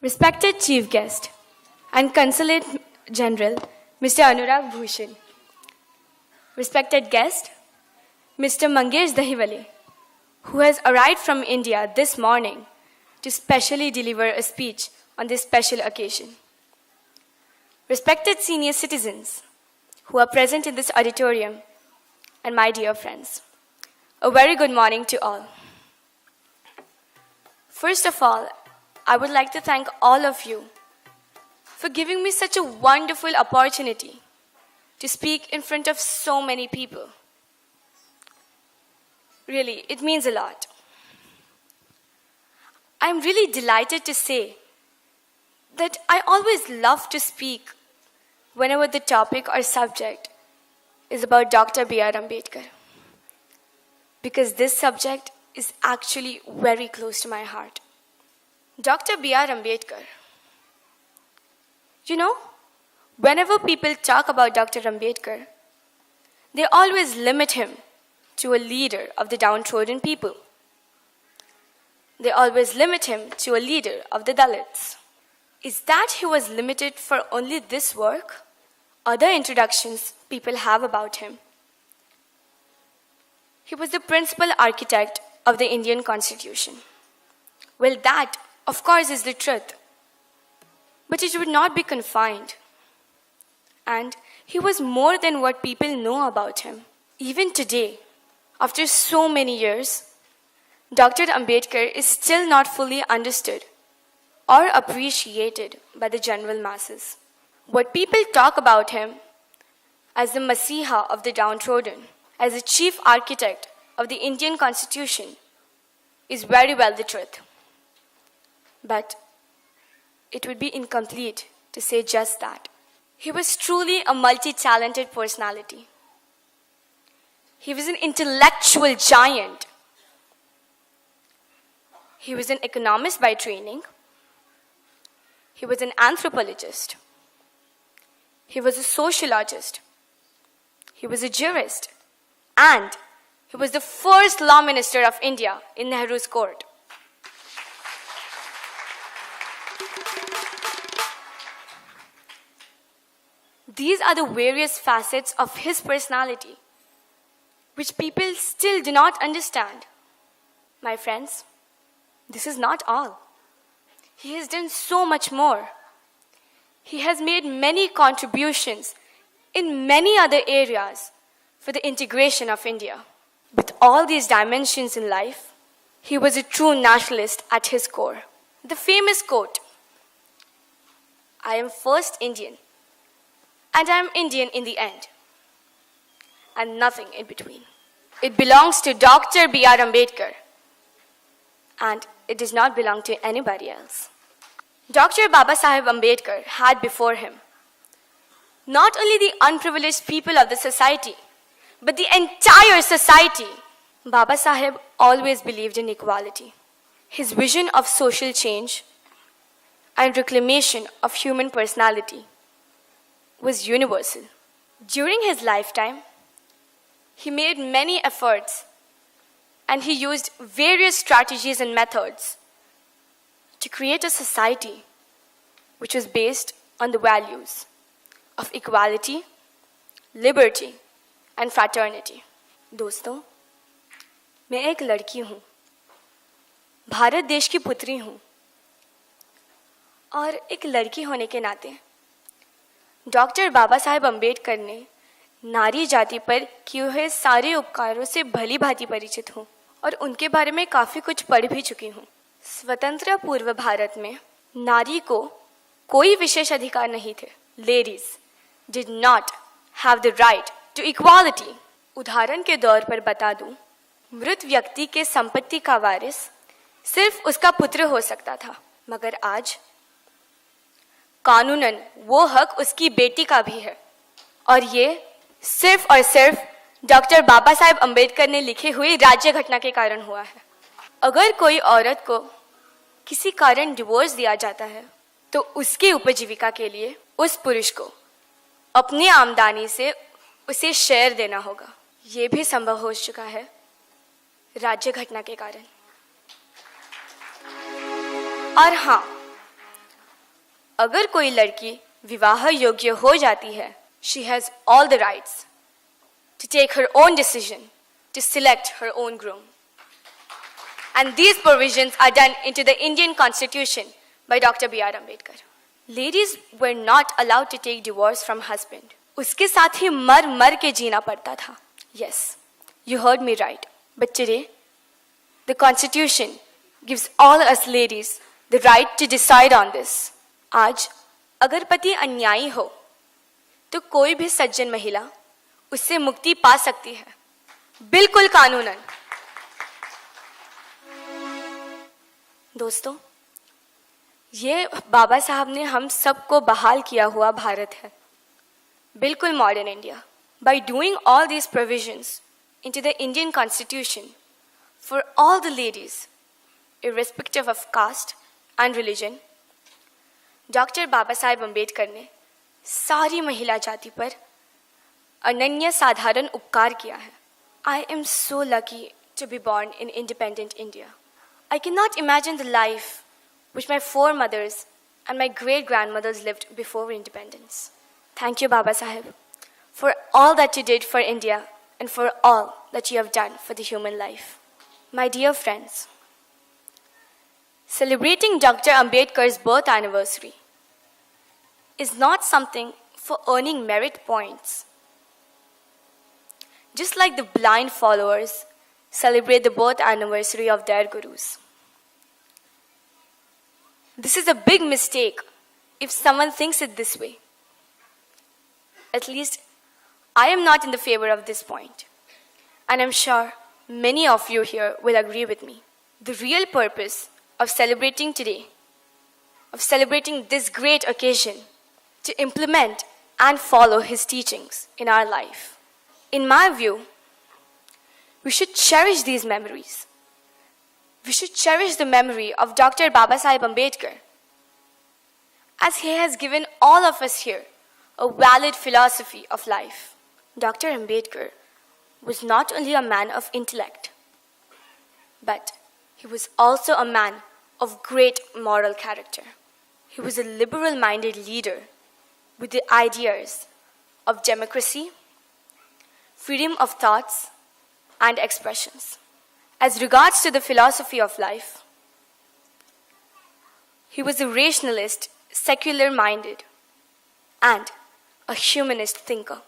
Respected Chief Guest and Consulate General, Mr. Anurag Bhushan. Respected guest, Mr. Mangesh Dahiwale, who has arrived from India this morning to specially deliver a speech on this special occasion. Respected senior citizens who are present in this auditorium, and my dear friends, a very good morning to all. First of all, I would like to thank all of you for giving me such a wonderful opportunity to speak in front of so many people. Really, it means a lot. I'm really delighted to say that I always love to speak whenever the topic or subject is about Dr. B.R. Ambedkar, because this subject is actually very close to my heart. Dr. B.R. Ambedkar. You know, whenever people talk about Dr. Ambedkar, they always limit him to a leader of the downtrodden people. They always limit him to a leader of the Dalits. Is that he was limited for only this work? Other introductions people have about him. He was the principal architect of the Indian Constitution. Well, that, of course, is the truth. But it would not be confined. And he was more than what people know about him. Even today, after so many years, Dr. Ambedkar is still not fully understood or appreciated by the general masses. What people talk about him as the Masiha of the downtrodden, as the chief architect of the Indian Constitution, is very well the truth. But it would be incomplete to say just that. He was truly a multi-talented personality. He was an intellectual giant. He was an economist by training. He was an anthropologist. He was a sociologist. He was a jurist. And he was the first law minister of India in Nehru's court. These are the various facets of his personality, which people still do not understand. My friends, this is not all. He has done so much more. He has made many contributions in many other areas for the integration of India. With all these dimensions in life, he was a true nationalist at his core. The famous quote, "I am first Indian, and I am Indian in the end, and nothing in between." It belongs to Dr. B.R. Ambedkar, and it does not belong to anybody else. Dr. Babasaheb Ambedkar had before him not only the unprivileged people of the society, but the entire society. Babasaheb always believed in equality. His vision of social change and reclamation of human personality was universal. During his lifetime, he made many efforts and he used various strategies and methods to create a society which was based on the values of equality, liberty, and fraternity. दोस्तों, मैं एक लड़की हूँ, भारत देश की पुत्री हूँ, और एक लड़की होने के नाते डॉक्टर बाबा साहेब अम्बेडकर ने नारी जाति पर किए हुए सारे उपकारों से भली भांति परिचित हूँ और उनके बारे में काफ़ी कुछ पढ़ भी चुकी हूँ। स्वतंत्र पूर्व भारत में नारी को कोई विशेष अधिकार नहीं थे. Ladies did not have the right to equality. उदाहरण के तौर पर बता दूं, मृत व्यक्ति के संपत्ति का वारिस सिर्फ उसका पुत्र हो सकता था, मगर आज कानूनन वो हक उसकी बेटी का भी है, और ये सिर्फ और सिर्फ डॉक्टर बाबा साहेब अम्बेडकर ने लिखी हुई राज्य घटना के कारण हुआ है. अगर कोई औरत को किसी कारण डिवोर्स दिया जाता है तो उसकी उपजीविका के लिए उस पुरुष को अपनी आमदनी से उसे शेयर देना होगा. ये भी संभव हो चुका है राज्य घटना के कारण. और हाँ, अगर कोई लड़की विवाह योग्य हो जाती है, she has all the rights to take her own decision, to select her own groom. And these provisions are done into the Indian Constitution by Dr. B.R. Ambedkar. Ladies were not allowed to take divorce from husband. उसके साथ ही मर मर के जीना पड़ता था. Yes, you heard me right. But today, the Constitution gives all us ladies the right to decide on this. आज अगर पति अन्यायी हो, तो कोई भी सज्जन महिला उससे मुक्ति पा सकती है, बिल्कुल कानूनन. दोस्तों, ये बाबा साहब ने हम सबको बहाल किया हुआ भारत है, बिल्कुल modern India. By doing all these provisions into the Indian Constitution for all the ladies, irrespective of caste and religion, doctor Baba Saheb Ambedkar ने सारी महिला जाति पर अनन्य साधारण उपकार किया है. I am so lucky to be born in independent India. I cannot imagine the life which my foremothers and my great-grandmothers lived before independence. Thank you, Baba Saheb, for all that you did for India and for all that you have done for the human life. My dear friends, celebrating Dr. Ambedkar's birth anniversary is not something for earning merit points. Just like the blind followers celebrate the birth anniversary of their gurus. This is a big mistake if someone thinks it this way. At least, I am not in the favor of this point, and I'm sure many of you here will agree with me. The real purpose of celebrating today, of celebrating this great occasion, to implement and follow his teachings in our life. In my view, we should cherish these memories. We should cherish the memory of Dr. Baba Saheb Ambedkar, as he has given all of us here a valid philosophy of life. Dr. Ambedkar was not only a man of intellect, but he was also a man of great moral character. He was a liberal-minded leader with the ideas of democracy, freedom of thoughts and expressions. As regards to the philosophy of life, he was a rationalist, secular-minded, and a humanist thinker.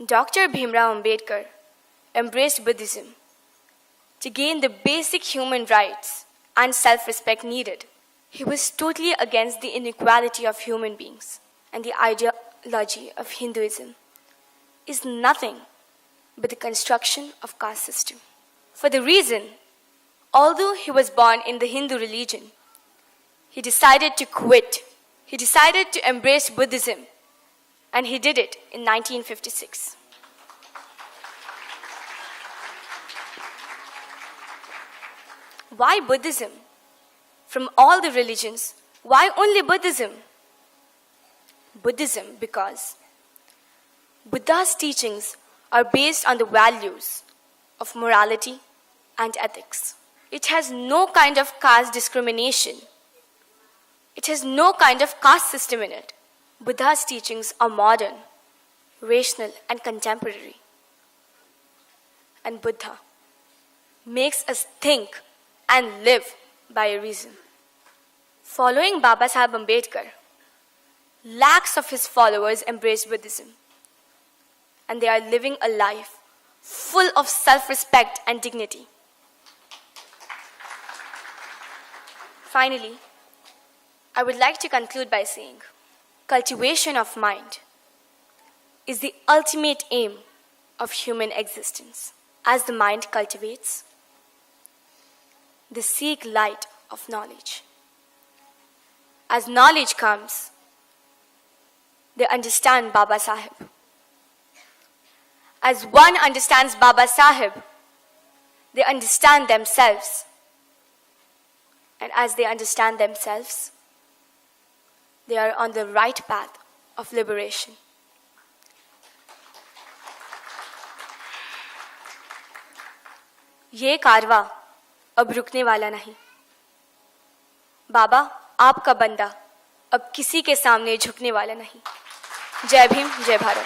Dr. Bhimrao Ambedkar embraced Buddhism to gain the basic human rights and self-respect needed. He was totally against the inequality of human beings, and the ideology of Hinduism is nothing but the construction of caste system. For the reason, although he was born in the Hindu religion, he decided to quit. He decided to embrace Buddhism, and he did it in 1956. Why Buddhism? From all the religions, why only Buddhism? Buddhism because Buddha's teachings are based on the values of morality and ethics. It has no kind of caste discrimination. It has no kind of caste system in it. Buddha's teachings are modern, rational, and contemporary. And Buddha makes us think and live by reason. Following Baba Saheb Ambedkar, lakhs of his followers embraced Buddhism, and they are living a life full of self-respect and dignity. Finally, I would like to conclude by saying, cultivation of mind is the ultimate aim of human existence. As the mind cultivates, they seek light of knowledge. As knowledge comes, they understand Baba Saheb. As one understands Baba Saheb, they understand themselves. And as they understand themselves, they are on the right path of liberation. ये कारवा अब रुकने वाला नहीं. बाबा आपका बंदा अब किसी के सामने झुकने वाला नहीं। जय भीम, जय भारत।